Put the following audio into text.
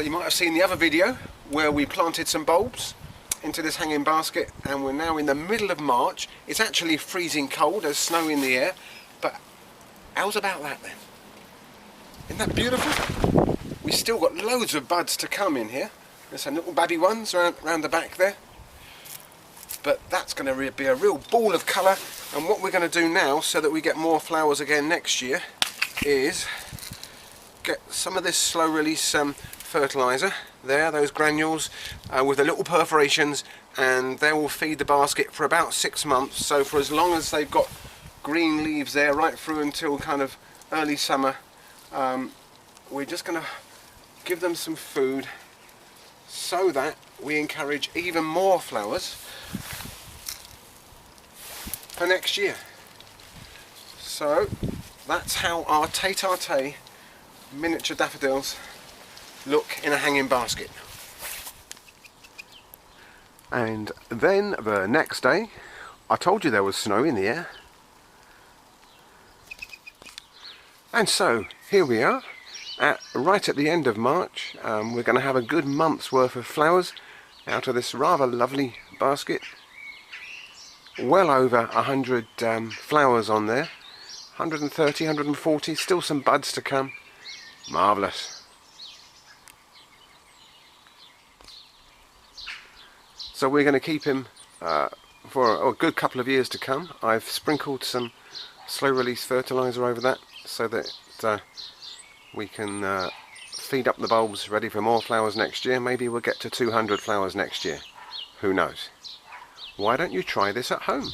you might have seen the other video where we planted some bulbs into this hanging basket, and we're now in the middle of March. It's actually freezing cold, there's snow in the air, but how's about that then? Isn't that beautiful? We still got loads of buds to come in here. There's some little baby ones around the back there, but that's going to be a real ball of colour. And what we're going to do now, so that we get more flowers again next year, is get some of this slow release fertiliser there, those granules with the little perforations, and they will feed the basket for about 6 months. So for as long as they've got green leaves there, right through until kind of early summer, we're just going to give them some food so that we encourage even more flowers for next year. So that's how our tete miniature daffodils look in a hanging basket. And then the next day, I told you there was snow in the air, and so here we are right at the end of March. We're going to have a good month's worth of flowers out of this rather lovely basket. Well over 100 flowers on there, 130, 140, still some buds to come. Marvellous. So we're going to keep him for a good couple of years to come. I've sprinkled some slow release fertiliser over that so that we can feed up the bulbs ready for more flowers next year. Maybe we'll get to 200 flowers next year. Who knows? Why don't you try this at home?